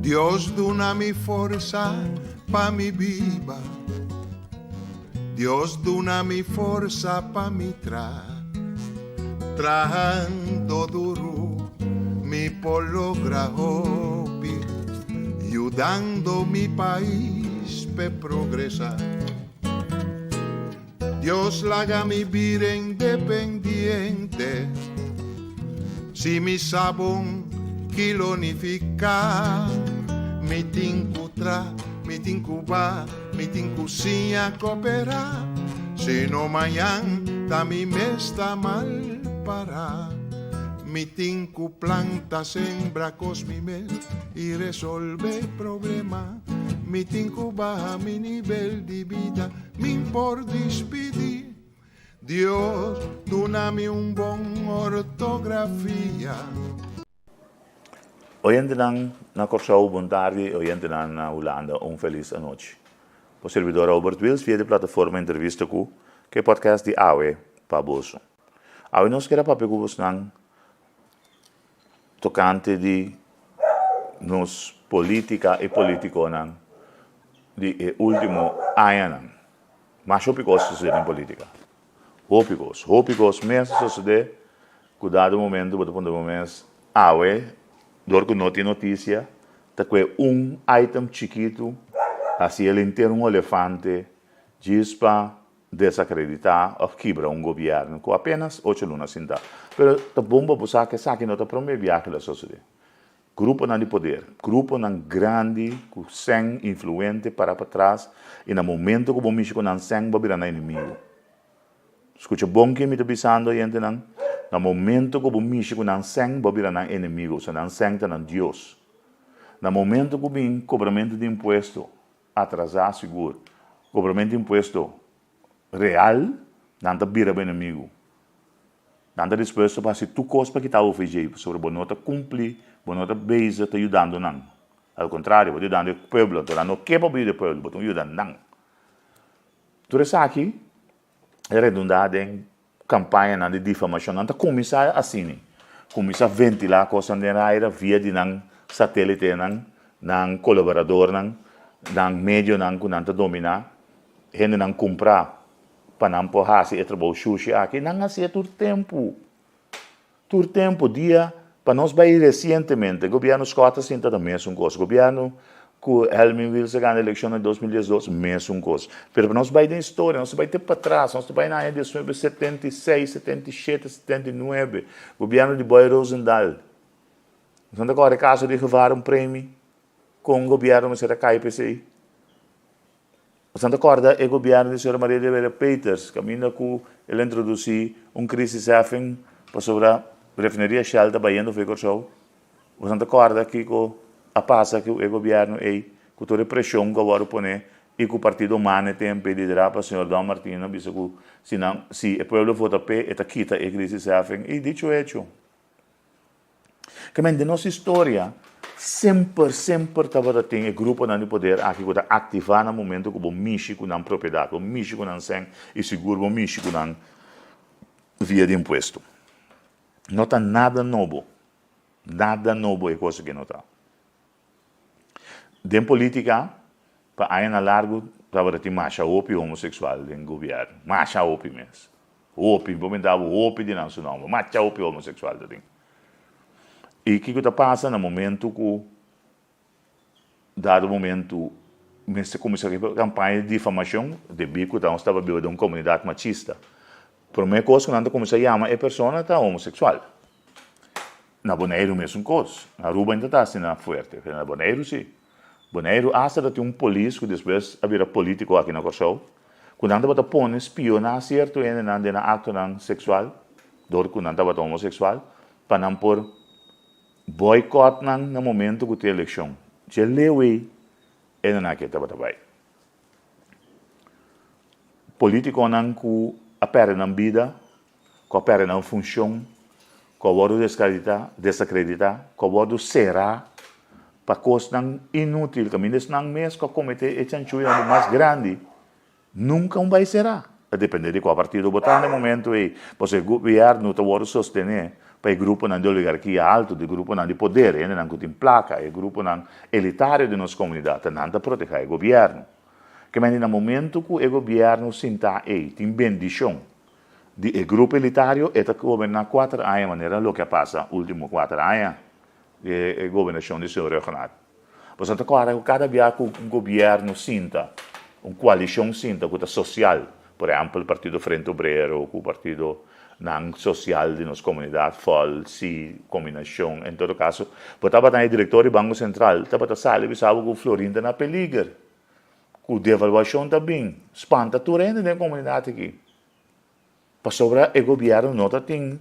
Dios duna mi forza pa mi viva. Dios duna mi forza pa mi trabajando duro mi por lograr hobby, ayudando mi país pe progresar. Dios la haga mi vida independiente, si mi sabón kilonifica, mi tincutra, mi tincuba, mi tincusinha coopera, si no mañana da mi mesta mal para. Mi tinku planta sembra cos mi mes y resolve problema. Mi tinku baja mi nivel de vida, mi por despedir. Dios, dúname un bon ortografía. Oyente na Corsau, bom tarde. Oyente na Holanda, feliz noite. O servidor Albert Wils via de plataforma entrevista com que podcast de AWE para bolso. AWE nos quer para pegar os tocante de nos política e politicona de último ano. Mas opicos sucede em política. Opicos mesmo sucede cuidado momento, bota ponto momento. AWE dor que não tem notícia, tá com item chiquito, assim ele inteiro elefante, diz para desacreditar ou quebrar governo com apenas 8 lunas cinta. Pero tá bomba buscar que saque não tá prometer viagem da sociedade. Grupo não de poder, grupo não grande, com sem influente para trás, e no momento que o Michigo não sem babira na inimigo. Escuta bom que me tá pensando gente não. No momento que o Michigo não sem babira na inimigo, se não sem tá na Deus. No momento que o cobramento de imposto atrasar seguro, cobramento de imposto real, não tá bira bem inimigo. Não está disposto para se tu costa que está oferecendo sobre a nota cumprir, a nota base está ajudando não. Ao contrário, está ajudando o povo, está dando o que para o povo, está ajudando não. Tudo isso aqui é redundante em campanha de difamação, não está começar assim, começar a ventilar a coisa de via de não satélite, não colaborador, não médio, não que não está dominar, gente não comprar para não porrar se trabalho sushi aqui, não assim todo tempo dia para nós vai recentemente, o governo Scott senta também um coisa, o governo que Helmin Wilson ganhou a eleição em 2012, mesmo coisa. Mas para nós vai da história, nós vai ter para trás, nós vai na edição de 76, 77, 79, governo de Boy Rosendahl. Nós agora caso de levar prêmio com o governo, mas era KPCI. Você recorda o governo de Sra. Maria de Vera Peters, caminho que ele introduziu crise safing para sobre a refinaria Shell da Bahia do Ficor. Você recorda que a passa que o governo que toda pressão que agora põe e que o partido humano tem pedido para o senhor Dom Martino, se o povo vota P, está quita a crise safing. E dicho hecho, que de nossa história, sempre estava tem o grupo de poder aqui que está ativar no momento que o Michigo não propriedade, o Michigo não sem e seguro, o Michigo não via de imposto. Não está nada novo é coisa que não está. De política, para aí na largo, estava ter marcha OPI homossexual em governo, marcha OPI mesmo. OPI, comentava OPI de nosso nome, marcha OPI homossexual também. E o que está passando no momento que, dado o momento, começou a campanha de difamação, de bico, então estava vivendo uma comunidade machista. Por uma coisa que não começou a chamar a pessoa está homossexual. Na Bonaire, mesmo coisa. Na Aruba ainda está assim, na forte. Na Bonaire, sim. Bonaire, hasta tem polícia que depois havia político aqui na Corsau. Quando anda para pôr espionar certo ainda na acto sexual, dor quando anda para homossexual, para não pôr boicot no momento que tem eleição. Já leu aí, ainda não quer trabalhar bem. Político não que apere na vida, que apere na função, que o vado desacreditar, que o vado será, para coisas inúteis, que minhas não mesmo que cometer e chanchuia mais grande, nunca vai será. A depender de qual partido botar no momento aí, você governo não está sostener para o grupo de oligarquia alto, do grupo de poder, ainda não tem placa, o grupo elitário de nossa comunidade, não está proteger o governo. Que mas no momento que o governo sinta aí, tem bendição, o grupo elitário está governando 4 anos, maneira o que passa, último 4 anos, de governação do senhor Renato. Portanto, agora, cada vez que um governo sinta, uma coalição sinta, que é social, por exemplo, o Partido Frente Obrero, o Partido Social de nossa comunidade, FOL, SI, combinação, em todo caso, estava na diretor do Banco Central, estava a sair, sabe que o Florinda na peligro, com devaluação também, espanta tudo ainda na comunidade aqui. Para sobre o governo não tem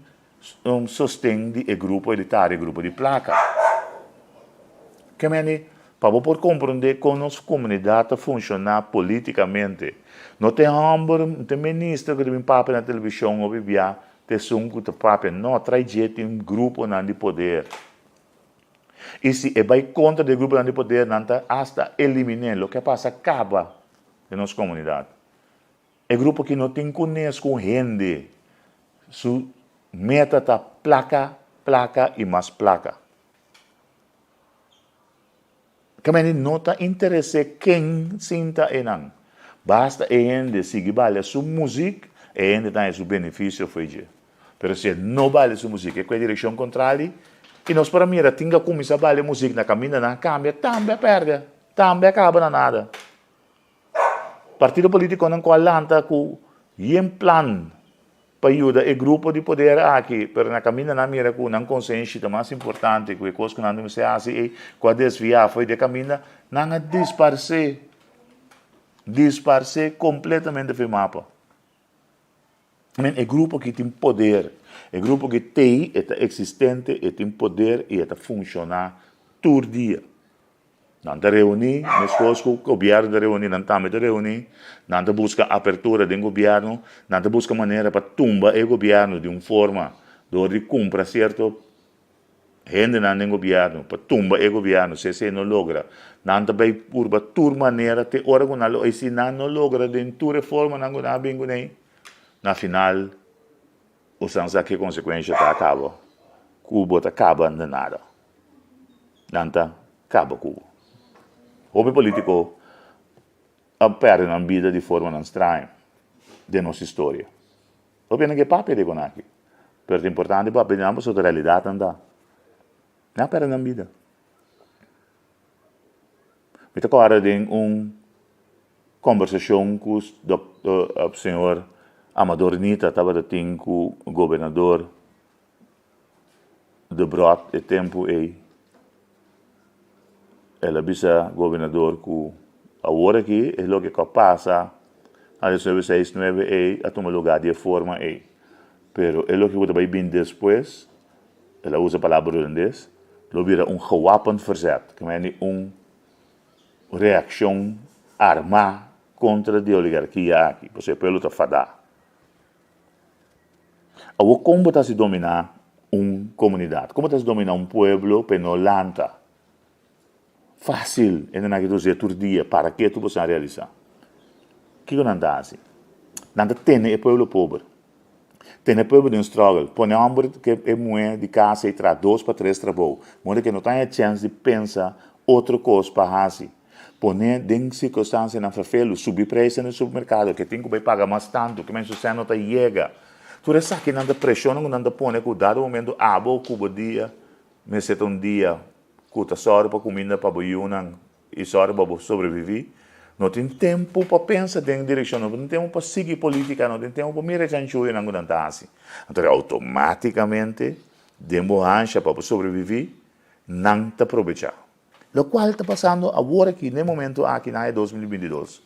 sostém do grupo elitário, grupo de placa. Que para por compreender como nossa comunidade funciona politicamente. Não tem homem, não tem ministro que tem papo na televisão ou vivia, tem sunco de papo, não, traz jeito um grupo de poder. E se vai contra o grupo de poder, não está hasta eliminar o que passa, acaba de nossa comunidade. É grupo que não tem conhece com gente, sua meta está placa, placa e mais placa. Que não está interessado quem sinta e não. Basta ele seguir vale sua música e ele tem seu benefício foi dia. Mas se não vale sua música, é com a direção contrária, e nós para mim tinha que começar a valer música na caminho, na cambia, também perde, também acaba na nada. Partido político não colanta com um plano para ajudar o grupo de poder aqui, mas na caminho na mira com não consciência mais importante que coisa que não se assim e com desviar foi de caminho não disparcer completamente do mapa. É grupo que tem poder, é grupo que tem, é existente, é tem poder e é funcionar todo dia. Não está reunir, mas coisas que o governo está reunir, não está reunir, não está busca abertura do governo, não está busca maneira para tumbar o governo de uma forma onde cumpra certo gente no governo, para tumbar o governo, se não logra, não está bem por toda maneira, te ora com nada, e se não logra de toda forma, não está bem com nem, na final, o sansa que consequência está acaba, Cuba está acabando de nada, não está acaba Cuba. O político perde a vida de forma estranha de nossa história. O bem que papel de aqui, mas é importante para aprender sobre a realidade andar. Não perde a vida. Me agora de uma conversação com o senhor Amador Nita, estava com o governador de Brot, e tempo aí. Ela bisa governador que agora aqui é o que passa a 1969 a tomar lugar de forma aí. Pero é o que vai vir depois, ela usa a palavra holandês, lo vira gewapend verzet, que é uma reação armada contra a oligarquia aqui, você pelo está fadar. Agora como está se dominar uma comunidade, como está se dominar um pueblo penolanta? Fácil, ainda não é que todo dia, para que tu possa realizar? O que não dá assim? Não tem o povo pobre. Tem o povo de um struggle. Põe homem que é mulher de casa e traz 2 para 3 trabalhos. Mulher que não tem a chance de pensar outra coisa para fazer. Põe em circunstâncias na favela, subir preço no supermercado, que tem que pagar mais tanto, que menos você não chega. Tu sabe que não tem pressão, não tem põe que dado momento, vou cubo dia, me seta um dia, cuta só para comida para boiunan e só para sobreviver. Não tem tempo para pensar em direção, não tem tempo para seguir política, não tem tempo para mirar chanchu e não está assim. Então, automaticamente, demoranja para sobreviver, não está aproveitar. O qual está passando agora aqui, no momento aqui na 2022.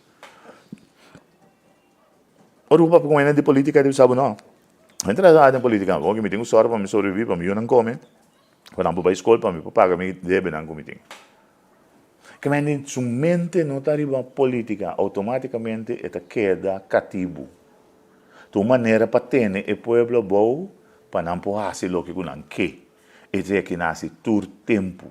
O grupo com de política, ele sabe não. Entra na política, porque me tenho sorte para me sobreviver, para me não comer. Quando eu vou para a escola, para me pagar, me deve não comer. Que mas sua mente não está arriba política, automaticamente ela queda cativo. De maneira para ter o povo bom, para não porrar-se o que não quer. E dizer que nasce todo tempo.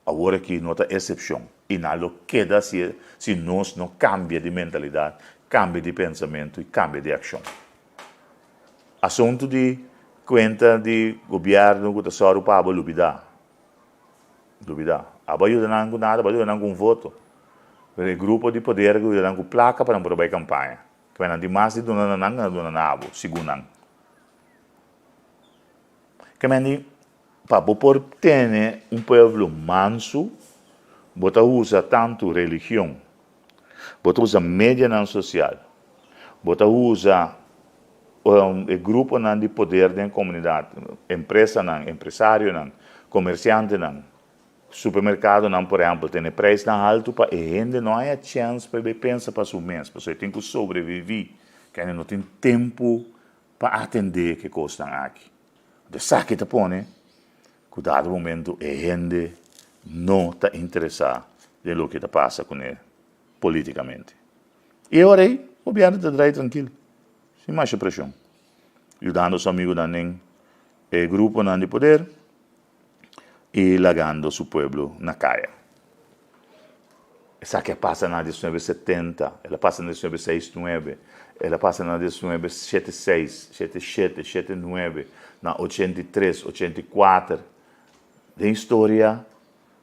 Agora que não é exceção. E não queda se nós não cambia de mentalidade, cambia de pensamento e cambia de ação. Assunto de conta de governo que está só para dúvida. Ajuda não com nada, ajuda não com voto. O grupo de poder que ajuda com placa para não a campanha. Que vai de mais de dona nabo, segundo. Que para por ter povo manso, bota usa tanto religião, bota usa mídia não social, bota usa o grupo não de poder da comunidade, empresa não, empresário não, comerciante não, supermercado não, por exemplo, tem preço tão alto para a gente não há chance para pensar para o mês, porque tem que sobreviver, que não tem tempo para atender que custa aqui. De saque te põe, que dado momento a gente não está interessada em lo que está passa com ele politicamente. E agora aí, o governo está tranquilo, sem mais pressão, ajudando os amigos da o grupo de poder e largando o povo na caia. Essa que passa na 1970, ela passa na 1969, ela passa na 1976, 77, 79, na 83, 84. De história,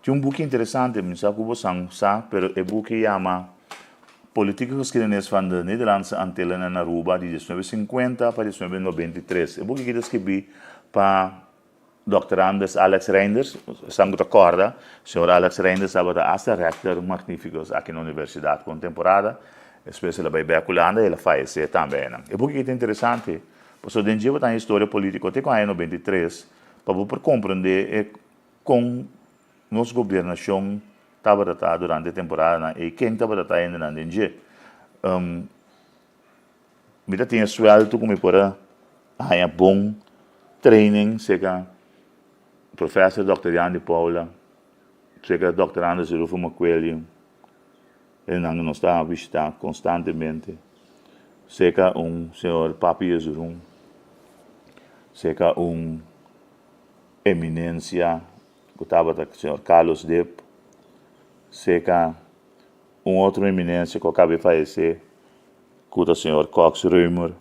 tinha book interessante, não sei como você sabe, mas o book chama Política Geschiedenis van de Nederlandse Antillen en Aruba, de 1950 para 1993. O book que eu escrevi para Dr. Anders Alex Reinders, sangue recorda, o senhor Alex Reinders estava hasta rector magníficos aqui na Universidade Contemporânea, especialmente para Beculanda, e ele faz isso também. O book que é interessante, porque dentro de uma história política, até com a 93, para compreender com nossa governação estava durante a temporada e quem estava ainda na dentro. Me tinha suelto como para há bom training, seja professor Dr. Jan de Paula, seja Dr. Anders Rufo McQuillian, ele não está a visitar constantemente, seja senhor Papi Yezurum, seja eminência, que estava o senhor Carlos Depp, seja outro eminência que acabei de falecer, que o senhor Cox Römer.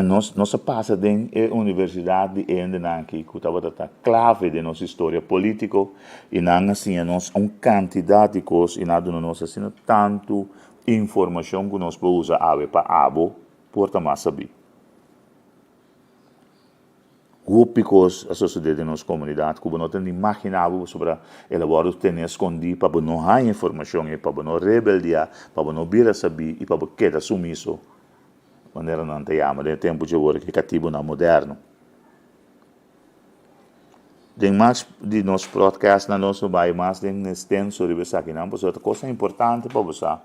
Nós passa dentro da universidade ainda aqui, que estava a clave de nossa história política, e não assim, nós uma quantidade de coisas, e nada nós assim, tanto informação que nós podemos usar para porta mais saber. Grupos associados em nossa comunidade, que não tem imaginado sobre elaborar ter escondido para não ter informação, para não rebeldia, para não vir a saber e para quedar sumiso. Maneira não te chama, de tempo de agora que é cativo na moderno. Tem mais de nosso podcast na nosso bairro, mais de extenso sobre isso aqui, não? Mas outra coisa importante para você, o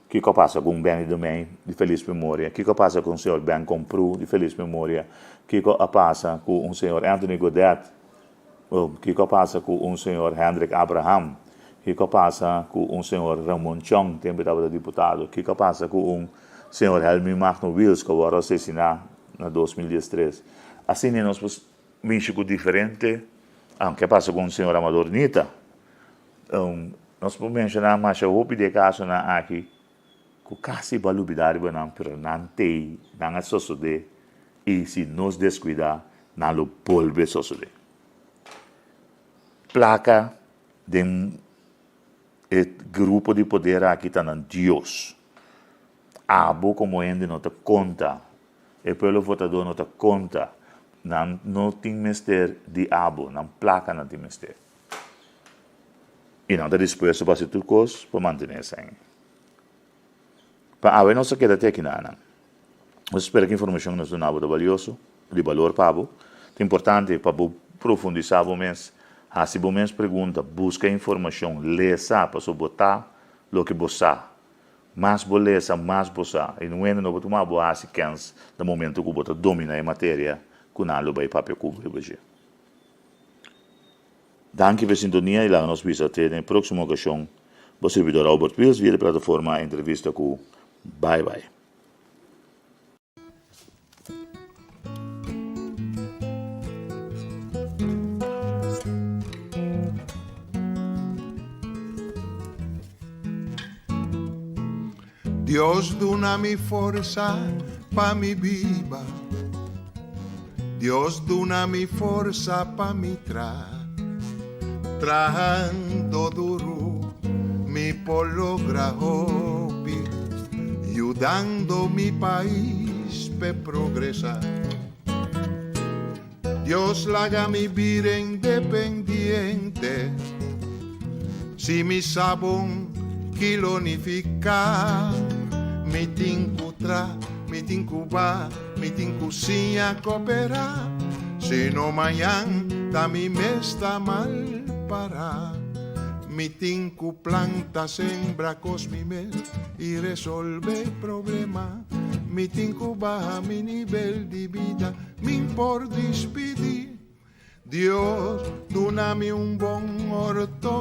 que passa com o Ben Domain, de feliz memória, o que passa com o senhor Ben Compru, de feliz memória, o que passa com o senhor Anthony Godet, o que passa com o senhor Hendrik Abraham, o que passa com o senhor Ramon Chong, tempo de deputado, o que passa com o senhor Helmi Magno Wills, que agora assassinado em 2013. Assim, nós temos México diferente, o que passa com o senhor Amador Nita. Nós podemos mencionar mais o de caso aqui, que quase valubidade, mas não tem, não é suceder, e se nos descuidar, não lo volve a suceder. Placa de grupo de poder aqui está na Deus. Abo como ainda não te conta, o povo votador não te conta, não tem mestre de abo, não placa não tem mestre. E não está disposto a fazer tudo coisas para manter isso aí. Para a não se queda até aqui nada. Eu espero que a informação nos dê algo de valioso, de valor para o. É importante para profundizar o mês. Se o mês pergunta, busca informação, leia para você botar o que você mais beleza, mais boa. E não é não botar uma boa sequência no momento que você domina a matéria, que não vai papel cubro hoje. Danke pela sintonia e lá nos vemos até na próxima ocasião. O servidor Albert Wills via a plataforma entrevista com Bye Bye. Dios dona mi fuerza pa mi viva, Dios donami forza pa mi trabajando duro, mi logra hobby, ayudando mi país pe progresar. Dios laga mi vida independiente, si mi sabón kilonifica, mi tincutra, mi tincuba, mi tincusia coopera, si no mañana ta mi me está mal para. Mi tinku planta sembra cos mi mes y resolve problema. Mi tinku baja mi nivel de vida, mi por despedir. Dios, donami un bon orto